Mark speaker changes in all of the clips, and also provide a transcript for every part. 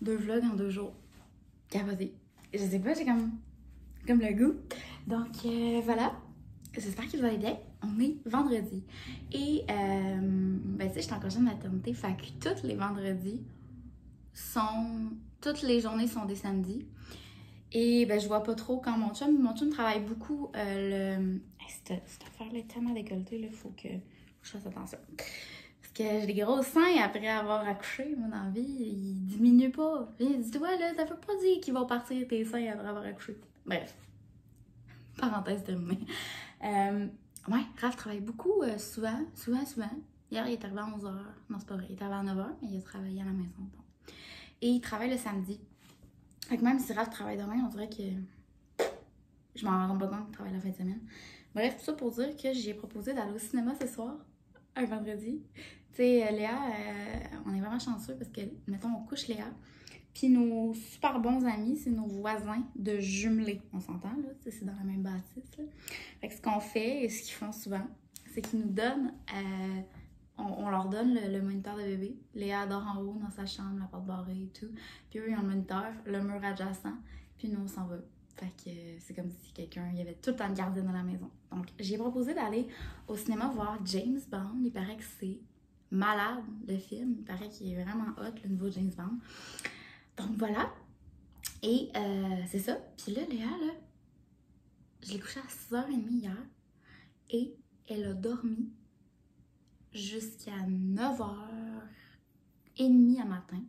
Speaker 1: 2 vlogs en 2 jours. Capoté. Je sais pas, j'ai comme le goût. Donc voilà. J'espère qu'il va aller bien. On est vendredi. Et ben tu sais, je suis en congé de maternité. Fait que tous les vendredis toutes les journées sont des samedis. Et ben je vois pas trop quand mon chum travaille beaucoup cette affaire-là est tellement décolletée, là, faut que je fasse attention. Parce que j'ai des gros seins après avoir accouché, moi, dans la vie, ils diminuent pas. Dis-toi, là, ça veut pas dire qu'ils vont partir tes seins après avoir accouché. Bref, parenthèse terminée. Ouais, Raph travaille beaucoup, souvent. Hier, il est arrivé à 11h. Non, c'est pas vrai, il est arrivé à 9h, mais il a travaillé à la maison. Bon. Et il travaille le samedi. Fait que même si Raph travaille demain, on dirait que je m'en rends pas compte qu'il travaille la fin de semaine. Bref, tout ça pour dire que j'ai proposé d'aller au cinéma ce soir, un vendredi. Tu sais, Léa, on est vraiment chanceux parce que, mettons, on couche Léa. Puis nos super bons amis, c'est nos voisins de jumelés. On s'entend, là? C'est dans la même bâtisse, là. Fait que ce qu'on fait et ce qu'ils font souvent, c'est qu'ils nous donnent... on leur donne le moniteur de bébé. Léa dort en haut dans sa chambre, la porte barrée et tout. Puis eux, ils ont le moniteur, le mur adjacent. Puis nous, on s'en va. Fait que c'est comme si il y avait tout le temps de gardienne à la maison. Donc, j'ai proposé d'aller au cinéma voir James Bond. Il paraît que c'est malade, le film. Il paraît qu'il est vraiment hot, le nouveau James Bond. Donc, voilà. Et c'est ça. Puis là, Léa, là, je l'ai couchée à 6h30 hier. Et elle a dormi jusqu'à 9h30 à matin.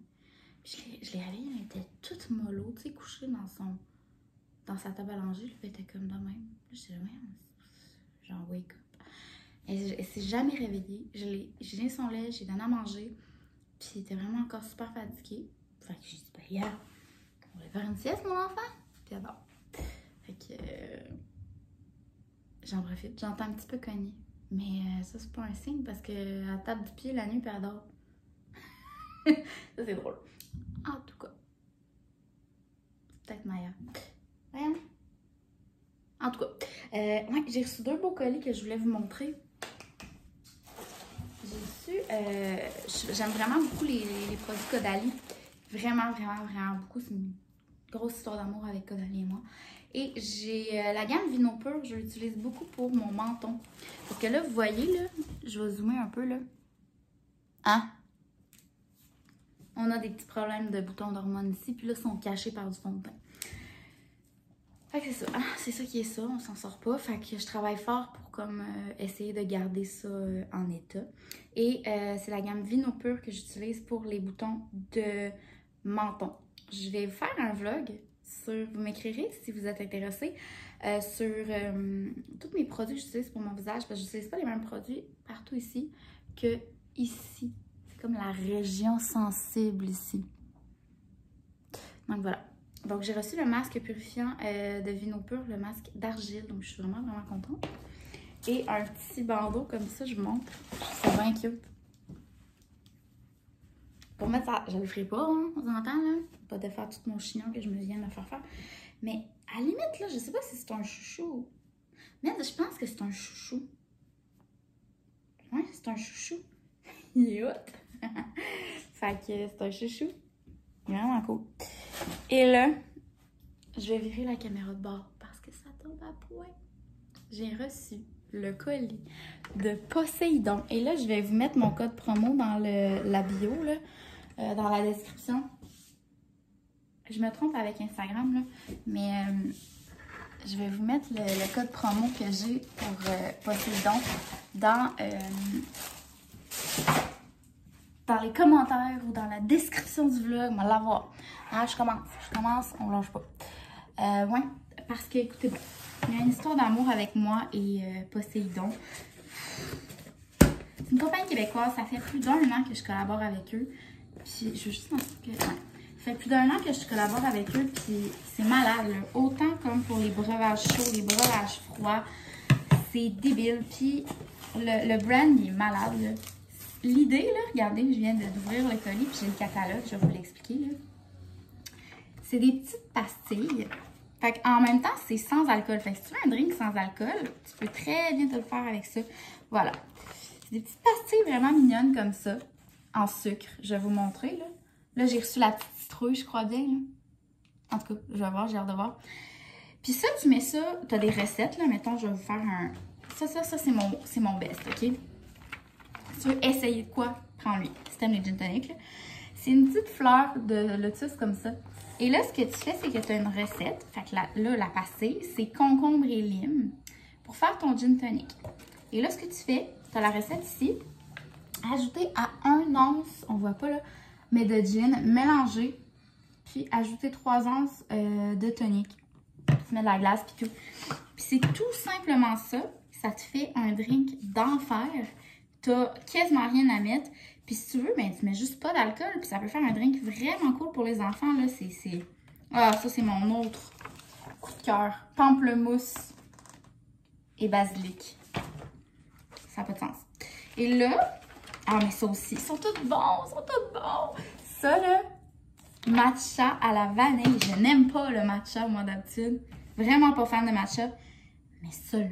Speaker 1: Puis je l'ai réveillée, elle était toute mollo, tu sais, couchée dans sa table à langer. Elle était comme de même. Je disais, ouais, genre wake up. Elle s'est jamais réveillée. J'ai donné son lait, j'ai donné à manger. Puis elle était vraiment encore super fatiguée. Fait que j'ai dit, ben, yeah, on va faire une sieste, mon enfant. Puis elle dort. Fait que j'en profite. J'entends un petit peu cogner. Mais ça, c'est pas un signe parce qu'elle tape du pied la nuit puis elle dort. Ça, c'est drôle. En tout cas. Peut-être Maya. Voyons. En tout cas. Ouais, j'ai reçu 2 beaux colis que je voulais vous montrer. J'ai reçu... j'aime vraiment beaucoup les produits Caudalie. Vraiment beaucoup. C'est une grosse histoire d'amour avec Caudalie et moi. Et j'ai la gamme Vino Pur, je l'utilise beaucoup pour mon menton. Parce que là, vous voyez, là, je vais zoomer un peu, là. Hein? On a des petits problèmes de boutons d'hormones ici, puis là, ils sont cachés par du fond de teint. Fait que c'est ça. C'est ça qui est ça, on s'en sort pas. Fait que je travaille fort pour comme essayer de garder ça en état. Et c'est la gamme Vino Pur que j'utilise pour les boutons de menton. Je vais vous faire un vlog. Vous m'écrirez si vous êtes intéressé sur tous mes produits que j'utilise pour mon visage, parce que je n'utilise pas les mêmes produits partout ici que ici. C'est comme la région sensible ici. Donc voilà. Donc j'ai reçu le masque purifiant de Vino Pur, le masque d'argile, donc je suis vraiment contente. Et un petit bandeau comme ça, je vous montre. C'est bien cute. Pour mettre ça, je le ferai pas, hein, on s'entend, là. Pas de faire tout mon chignon que je me viens de faire faire. Mais à la limite, là, je sais pas si c'est un chouchou. Mais je pense que c'est un chouchou. Ouais, c'est un chouchou. Il est hot. Fait que c'est un chouchou. Il est vraiment cool. Et là, je vais virer la caméra de bord parce que ça tombe à point. J'ai reçu le colis de Poséidon. Et là, je vais vous mettre mon code promo dans la bio, là, dans la description. Je me trompe avec Instagram, là, mais je vais vous mettre le code promo que j'ai pour Poséidon dans les commentaires ou dans la description du vlog. On va l'avoir. Hein, je commence, on lâche pas. Ouais, parce que, écoutez, bon, il y a une histoire d'amour avec moi et Poséidon. C'est une compagnie québécoise, ça fait plus d'1 an que je collabore avec eux. Puis, je veux juste m'assurer que... Ouais. Ça fait plus d'1 an que je collabore avec eux, puis c'est malade, là. Autant comme pour les breuvages chauds, les breuvages froids. C'est débile. Puis, le brand, il est malade, là. L'idée, là, regardez, je viens d'ouvrir le colis, puis j'ai le catalogue, je vais vous l'expliquer, là. C'est des petites pastilles. Fait qu'en même temps, c'est sans alcool. Fait que si tu veux un drink sans alcool, tu peux très bien te le faire avec ça. Voilà. C'est des petites pastilles vraiment mignonnes comme ça, en sucre. Je vais vous montrer, là. Là, j'ai reçu la petite citrouille, je crois bien. Là. En tout cas, je vais voir, j'ai hâte de voir. Puis ça, tu mets ça, t'as des recettes, là. Mettons, je vais vous faire un... Ça, c'est mon best, OK? Si tu veux essayer de quoi, prends-lui. Si t'aimes les gin tonic, là. C'est une petite fleur de lotus comme ça. Et là, ce que tu fais, c'est que tu as une recette. Fait que là, la passée, c'est concombre et lime pour faire ton gin tonic. Et là, ce que tu fais, tu as la recette ici. Ajouter à 1 once, on voit pas là, mais de gin, mélanger, puis ajouter 3 onces de tonic. Tu mets de la glace, puis tout. Puis c'est tout simplement ça. Ça te fait un drink d'enfer. T'as quasiment rien à mettre. Puis si tu veux, ben, tu mets juste pas d'alcool. Puis ça peut faire un drink vraiment cool pour les enfants. Là, Ah, ça, c'est mon autre coup de cœur. Pamplemousse et basilic. Ça n'a pas de sens. Et là, ah, mais ça aussi, ils sont tous bons, Ça, là, matcha à la vanille. Je n'aime pas le matcha, moi, d'habitude. Vraiment pas fan de matcha. Mais ça, là,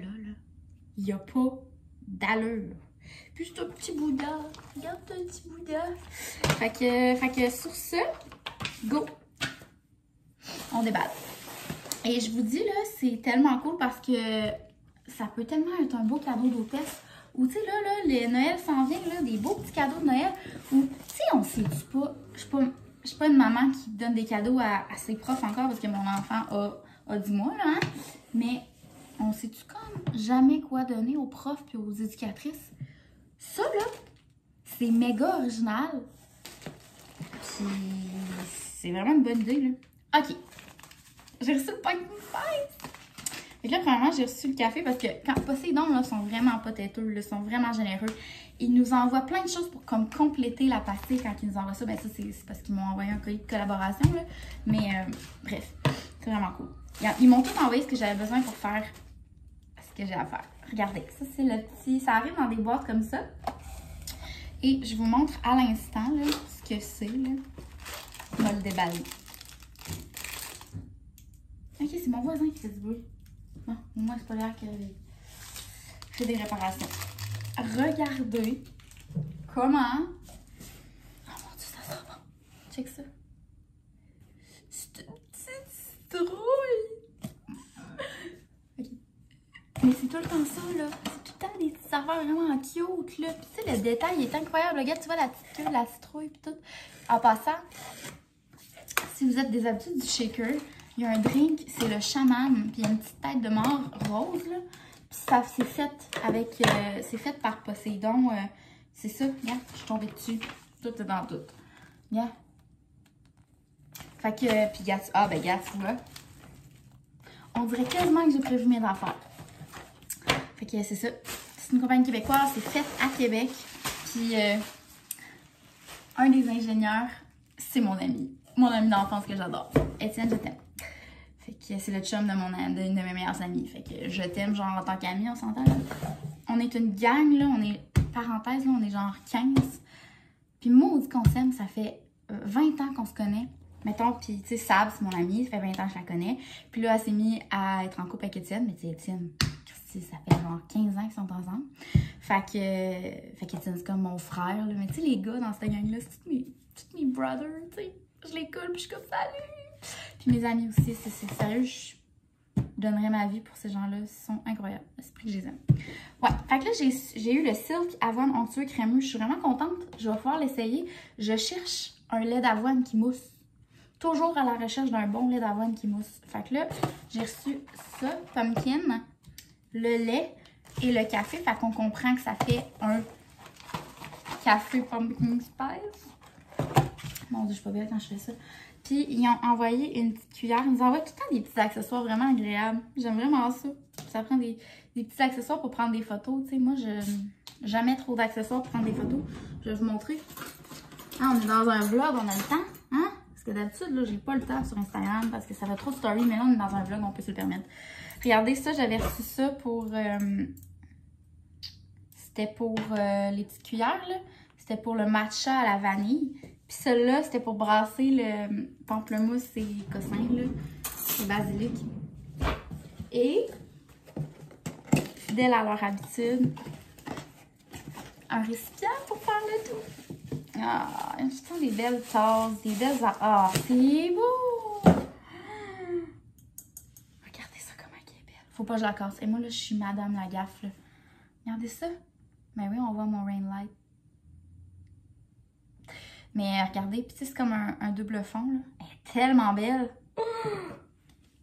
Speaker 1: il n'y a pas d'allure. Puis c'est un petit Bouddha. Regarde un petit Bouddha. Fait que sur ce, go! On déballe. Et je vous dis, là, c'est tellement cool parce que ça peut tellement être un beau cadeau d'hôtesse. Ou tu sais, là, les Noël s'en vient, là, des beaux petits cadeaux de Noël. Ou, tu sais, on sait pas. Je suis pas une maman qui donne des cadeaux à ses profs encore parce que mon enfant a 10 mois, là, hein? Mais on sait-tu comme jamais quoi donner aux profs et aux éducatrices? Ça, là, c'est méga original. Puis, c'est vraiment une bonne idée, là. OK. J'ai reçu le pumpkin spice. Et là, premièrement, j'ai reçu le café parce que quand Poséidon, là, sont vraiment pas têteux, là, sont vraiment généreux. Ils nous envoient plein de choses pour comme compléter la pastille quand ils nous envoient ça. Ben ça, c'est parce qu'ils m'ont envoyé un colis de collaboration, là. Mais, bref, c'est vraiment cool. Ils m'ont tout envoyé ce que j'avais besoin pour faire ce que j'ai à faire. Regardez, ça, c'est le petit... Ça arrive dans des boîtes comme ça. Et je vous montre à l'instant, là, ce que c'est, là. On va le déballer. Ok, c'est mon voisin qui fait du bruit. Bon, moi, c'est pas l'air que je fais des réparations. Regardez comment... Oh mon Dieu, ça sent bon. Check ça. C'est une petite citrouille. Ok. Mais c'est tout le temps ça, là. C'est tout le temps des petites affaires vraiment cute, là. Puis tu sais, le détail est incroyable. Regarde, tu vois la petite queue, la citrouille, puis tout. En passant, si vous êtes des habitués du shaker, il y a un drink, c'est le chaman, puis il y a une petite tête de mort rose, là. Puis ça, c'est fait avec, c'est fait par Poséidon. C'est ça, regarde, je suis tombée dessus. Tout est dans tout. Regarde. Fait que, puis regarde, ah ben regarde, tu vois. On dirait quasiment que j'ai prévu mes affaires. Fait que c'est ça. C'est une compagnie québécoise, c'est fait à Québec. Puis, un des ingénieurs, c'est mon ami. Mon ami d'enfance que j'adore. Étienne, je t'aime. Fait que c'est le chum d'une de mes meilleures amies. Fait que je t'aime, genre, en tant qu'amie, on s'entend, là. On est une gang, là. On est, parenthèse, là, on est genre 15. Puis maudit qu'on s'aime, ça fait 20 ans qu'on se connaît. Mettons, puis tu sais, Sab, c'est mon amie, ça fait 20 ans que je la connais. Puis là, elle s'est mise à être en couple avec Étienne. Mais tu sais, Étienne, ça fait genre 15 ans qu'ils sont ensemble. Fait qu'Étienne, c'est comme mon frère, là. Mais tu sais, les gars dans cette gang-là, c'est tous mes brothers, tu sais. Je les colle, puis je suis comme salut! Puis mes amis aussi, c'est sérieux, je donnerais ma vie pour ces gens-là. Ils sont incroyables. C'est pour que je les aime. Ouais, fait que là, j'ai eu le Silk Avoine onctueux crémeux. Je suis vraiment contente. Je vais pouvoir l'essayer. Je cherche un lait d'avoine qui mousse. Toujours à la recherche d'un bon lait d'avoine qui mousse. Fait que là, j'ai reçu ça, pumpkin, le lait et le café. Fait qu'on comprend que ça fait un café pumpkin spice. Mon Dieu, je suis pas belle quand je fais ça. Puis, ils ont envoyé une petite cuillère. Ils nous envoient tout le temps des petits accessoires vraiment agréables. J'aime vraiment ça. Ça prend des petits accessoires pour prendre des photos. Tu sais, moi, je jamais trop d'accessoires pour prendre des photos. Je vais vous montrer. Ah, on est dans un vlog, on a le temps. Hein? Parce que d'habitude, là, j'ai pas le temps sur Instagram parce que ça fait trop de stories. Mais là, on est dans un vlog, on peut se le permettre. Regardez ça, j'avais reçu ça pour... C'était pour les petites cuillères, là. C'était pour le matcha à la vanille. Puis celle-là, c'était pour brasser le pamplemousse et cossin, là. Le basilic. Et, fidèle à leur habitude, un récipient pour faire le tout. Ah, ce sont des belles tasses, des belles... Ah, c'est beau! Regardez ça, comment elle est belle. Faut pas que je la casse. Et moi, là, je suis Madame la gaffe, là. Regardez ça. Ben oui, on voit mon rain light. Mais regardez, puis c'est comme un double fond, là. Elle est tellement belle.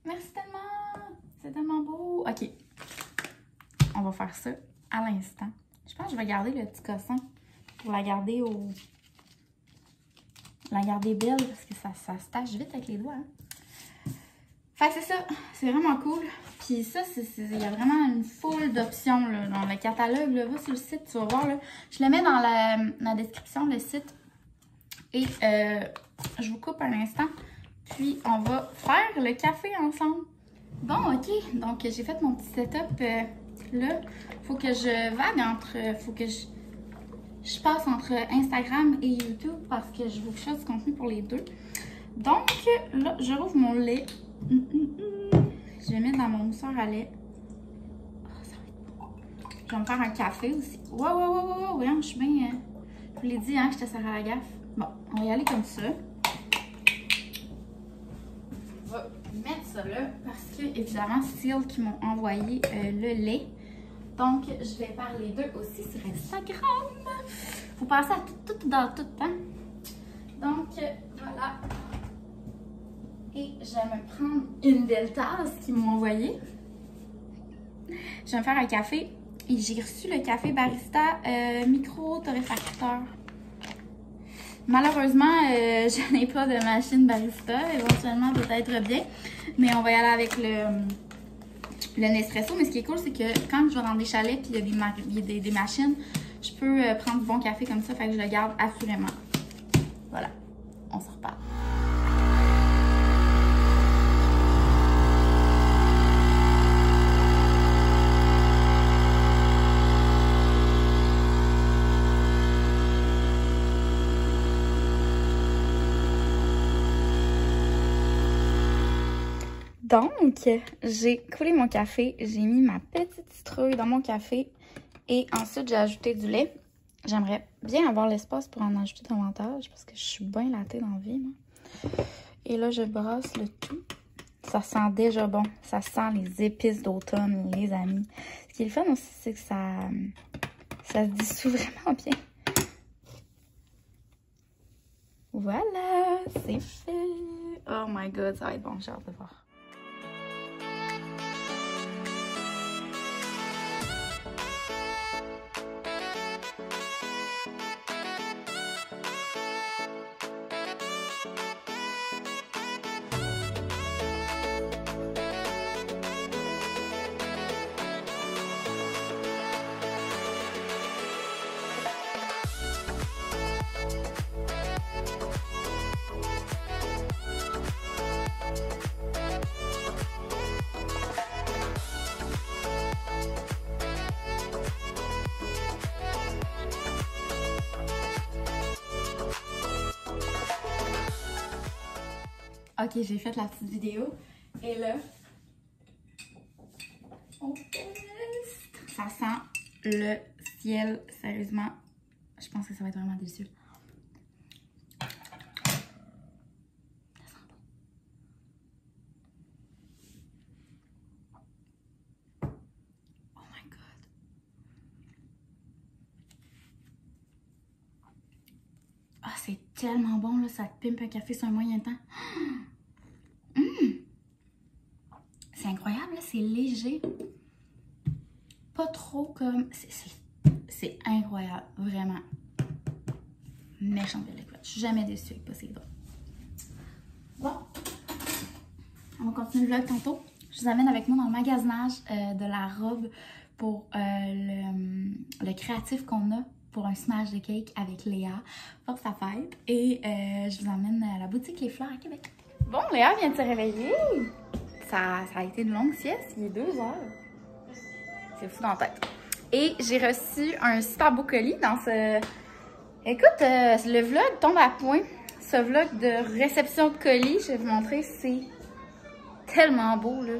Speaker 1: Merci tellement! C'est tellement beau! OK. On va faire ça à l'instant. Je pense que je vais garder le petit cossin pour la garder au... La garder belle parce que ça se tâche vite avec les doigts. Hein. Fait que c'est ça. C'est vraiment cool. Puis ça, il y a vraiment une foule d'options dans le catalogue. Là. Va sur le site, tu vas voir. Là. Je le mets dans la description, le site. Et je vous coupe un instant. Puis on va faire le café ensemble. Bon, OK. Donc j'ai fait mon petit setup là. Faut que je vague entre... Faut que je passe entre Instagram et YouTube parce que je veux que je fasse du contenu pour les deux. Donc, là, je rouvre mon lait. Je vais mettre dans mon mousseur à lait. Oh, ça va être bon. Je vais me faire un café aussi. Wow, voyons, je suis bien... je vous l'ai dit, hein, que j'étais Sarah à la gaffe. Bon, on va y aller comme ça. On va mettre ça là parce que, évidemment, c'est Seal qui m'ont envoyé le lait. Donc, je vais parler d'eux aussi sur Instagram. Faut passer à tout dans tout, hein? Donc, voilà. Et je vais me prendre une belle tasse qu'ils m'ont envoyée. Je vais me faire un café. Et j'ai reçu le café barista micro-torréfacteur. Malheureusement, je n'ai pas de machine barista. Éventuellement, peut-être bien. Mais on va y aller avec le Nespresso. Mais ce qui est cool, c'est que quand je vais dans des chalets et il y a des machines, je peux prendre du bon café comme ça. Fait que je le garde assurément. Voilà. On se reparle. Donc, j'ai coulé mon café, j'ai mis ma petite citrouille dans mon café et ensuite j'ai ajouté du lait. J'aimerais bien avoir l'espace pour en ajouter davantage parce que je suis bien lattée dans la vie, moi. Et là, je brasse le tout. Ça sent déjà bon. Ça sent les épices d'automne, les amis. Ce qui est le fun aussi, c'est que ça se dissout vraiment bien. Voilà, c'est fait. Oh my god, ça va être bon, j'ai hâte de voir. Ok, j'ai fait la petite vidéo. Et là, on teste. Ça sent le ciel. Sérieusement, je pense que ça va être vraiment délicieux. Ça sent bon. Oh my god. Ah, c'est tellement bon, là. Ça te pimpe un café sur un moyen temps. C'est incroyable, c'est léger. Pas trop comme... C'est incroyable, vraiment. Méchante belle écoute. Je suis jamais déçue avec Poséidon. Bon. On va continuer le vlog tantôt. Je vous amène avec moi dans le magasinage de la robe pour le créatif qu'on a pour un smash de cake avec Léa pour sa fête. Et je vous emmène à la boutique Les Fleurs à Québec. Bon, Léa vient de se réveiller. Ça a été une longue sieste, il est 2 heures. C'est fou dans la tête. Et j'ai reçu un super beau colis dans ce... Écoute, le vlog tombe à point. Ce vlog de réception de colis, je vais vous montrer, c'est tellement beau, là.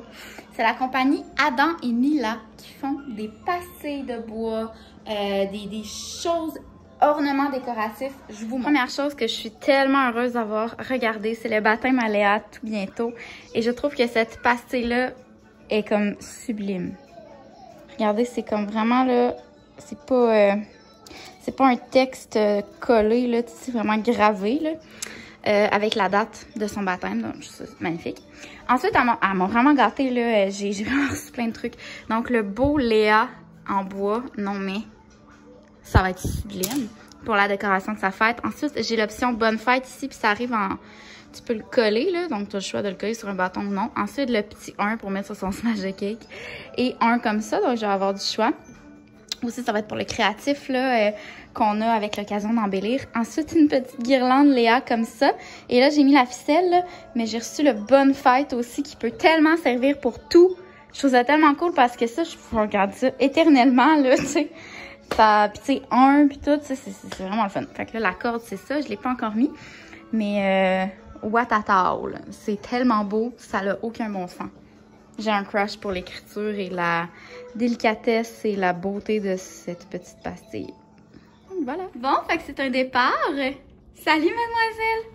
Speaker 1: C'est la compagnie Adam et Mila qui font des passés de bois, des choses ornement décoratif, je vous montre. Première chose que je suis tellement heureuse d'avoir regardé, c'est le baptême à Léa tout bientôt. Et je trouve que cette pastille-là est comme sublime. Regardez, c'est comme vraiment là, c'est pas un texte collé, là, c'est vraiment gravé, là. Avec la date de son baptême, donc c'est magnifique. Ensuite, elle m'a vraiment gâtée, là, j'ai vraiment reçu plein de trucs. Donc, le beau Léa en bois, non mais, ça va être sublime pour la décoration de sa fête. Ensuite, j'ai l'option bonne fête ici, puis ça arrive en... Tu peux le coller, là, donc tu as le choix de le coller sur un bâton ou non. Ensuite, le petit 1 pour mettre sur son smash de cake. Et un comme ça, donc je vais avoir du choix. Aussi, ça va être pour le créatif là qu'on a avec l'occasion d'embellir. Ensuite, une petite guirlande Léa comme ça. Et là, j'ai mis la ficelle, là, mais j'ai reçu le bonne fête aussi qui peut tellement servir pour tout. Je trouve ça tellement cool parce que ça, je peux regarder ça éternellement, là, tu sais. Ça, puis tu sais, un, puis tout, c'est vraiment le fun. Fait que là, la corde, c'est ça, je l'ai pas encore mis. Mais, what at all. C'est tellement beau, ça n'a aucun bon sens. J'ai un crush pour l'écriture et la délicatesse et la beauté de cette petite pastille. Donc voilà. Bon, fait que c'est un départ. Salut, mademoiselle!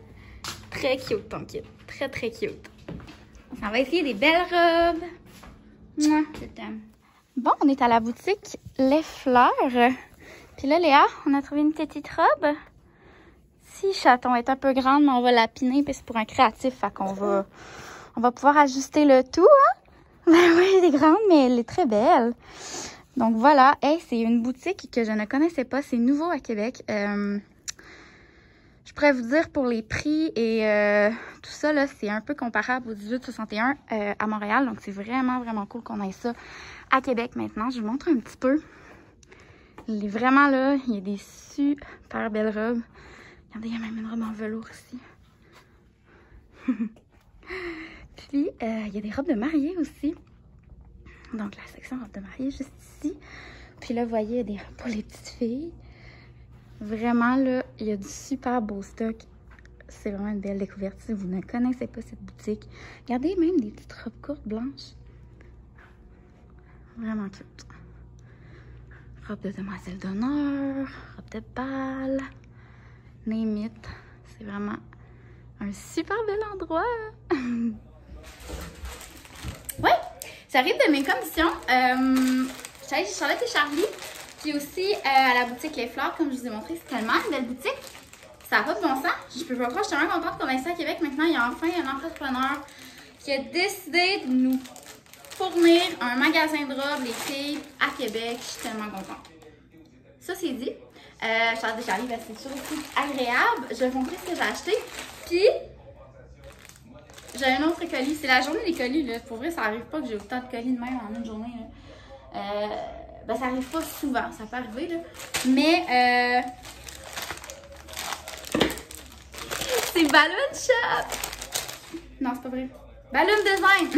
Speaker 1: Très cute ton kit. Très, très cute. On va essayer des belles robes. Mouah, je t'aime. Bon, on est à la boutique Les Fleurs. Puis là, Léa, on a trouvé une petite robe. Si, chaton est un peu grande, mais on va la piner, puis c'est pour un créatif. Fait qu'on va pouvoir ajuster le tout, hein? Ben oui, elle est grande, mais elle est très belle. Donc voilà, hey, c'est une boutique que je ne connaissais pas. C'est nouveau à Québec. Je pourrais vous dire pour les prix et tout ça, là, c'est un peu comparable au 1861 à Montréal. Donc c'est vraiment, vraiment cool qu'on ait ça à Québec maintenant. Je vous montre un petit peu. Il est vraiment là, il y a des super belles robes. Regardez, il y a même une robe en velours ici. Puis, il y a des robes de mariée aussi. Donc, la section robe de mariée juste ici. Puis là, vous voyez, il y a des robes pour les petites filles. Vraiment, là, il y a du super beau stock. C'est vraiment une belle découverte. Si vous ne connaissez pas cette boutique, regardez même des petites robes courtes blanches. Vraiment cute. Robe de demoiselle d'honneur, robe de bal, name it. C'est vraiment un super bel endroit. Ouais, j'arrive de mes commissions. Je suis allée chez Charlotte et Charlie. Puis aussi à la boutique Les Fleurs, comme je vous ai montré, c'est tellement une belle boutique. Ça n'a pas de bon sens. Je peux pas croire, je suis tellement contente qu'on ait ça à Québec. Maintenant, il y a enfin un entrepreneur qui a décidé de nous fournir un magasin de robes, les filles, à Québec. Je suis tellement contente. Ça, c'est dit. Charlotte et Charlie, ben, c'est sûr aussi agréable. Je vais vous montrer ce que j'ai acheté. Puis, j'ai un autre colis. C'est la journée des colis, là. Pour vrai, ça arrive pas que j'ai autant de colis de même en une journée, là. Ben, ça arrive pas souvent. Ça peut arriver, là. Mais, c'est Balloon Shop! Non, c'est pas vrai. Balloon Design!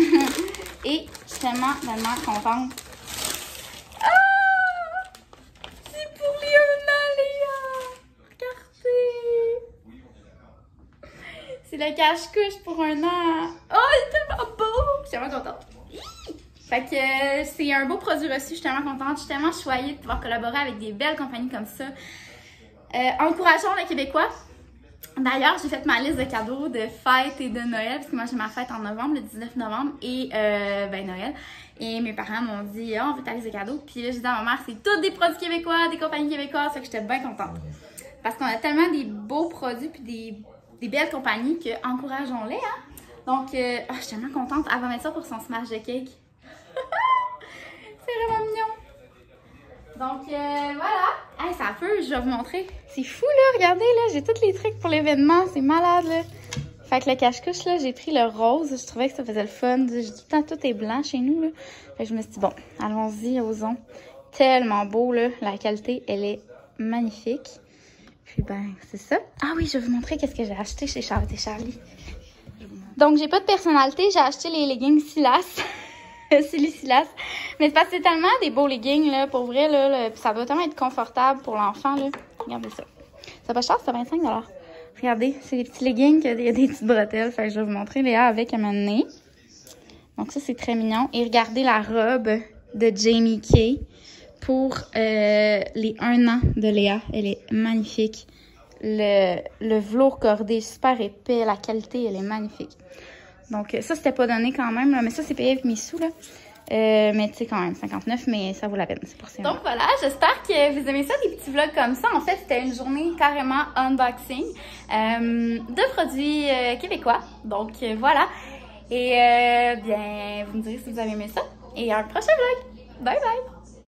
Speaker 1: Et je suis tellement contente. Ah! C'est pour Léona, Léa! Regardez! C'est le cache-couche pour un an. Oh, il est tellement beau! Je suis tellement contente. Fait que c'est un beau produit reçu. Je suis tellement contente. Je suis tellement choyée de pouvoir collaborer avec des belles compagnies comme ça. Encourageons les Québécois. D'ailleurs, j'ai fait ma liste de cadeaux de fête et de Noël, parce que moi j'ai ma fête en novembre, le 19 novembre, et ben Noël. Et mes parents m'ont dit, oh, on veut ta liste de cadeaux. Puis là, j'ai dit à ma mère, c'est tous des produits québécois, des compagnies québécoises, fait que j'étais bien contente. Parce qu'on a tellement des beaux produits puis des belles compagnies que encourageons-les, hein. Donc, je suis tellement contente. Elle va mettre ça pour son smash de cake. C'est vraiment mignon. Donc, voilà. Hey, ça peut, je vais vous montrer. C'est fou, là. Regardez, là, j'ai tous les trucs pour l'événement. C'est malade, là. Fait que le cache-couche, là, j'ai pris le rose. Je trouvais que ça faisait le fun. Je dis tout le temps, tout est blanc chez nous, là. Fait que je me suis dit, bon, allons-y, osons. Tellement beau, là. La qualité, elle est magnifique. Puis, ben, c'est ça. Ah oui, je vais vous montrer qu'est-ce que j'ai acheté chez Charlotte et Charlie. Donc, j'ai pas de personnalité. J'ai acheté les leggings Silas. Silas. Mais c'est parce que c'est tellement des beaux leggings, là, pour vrai, là, ça doit tellement être confortable pour l'enfant, là. Regardez ça. Ça pas cher, c'est 25 $. Regardez, c'est des petits leggings, il y a des petites bretelles. Fait que je vais vous montrer Léa avec un moment donné. Donc ça, c'est très mignon. Et regardez la robe de Jamie Kay. pour les 1 an de Léa. Elle est magnifique. Le velours cordé, super épais. La qualité, elle est magnifique. Donc, ça, c'était pas donné quand même, là, mais ça, c'est payé avec mes sous, là. Mais tu sais, quand même, 59, mais ça vaut la peine. C'est pour ça. Donc voilà, j'espère que vous aimez ça, des petits vlogs comme ça. En fait, c'était une journée carrément unboxing de produits québécois. Donc voilà. Et bien, vous me direz si vous avez aimé ça. Et à un prochain vlog. Bye bye!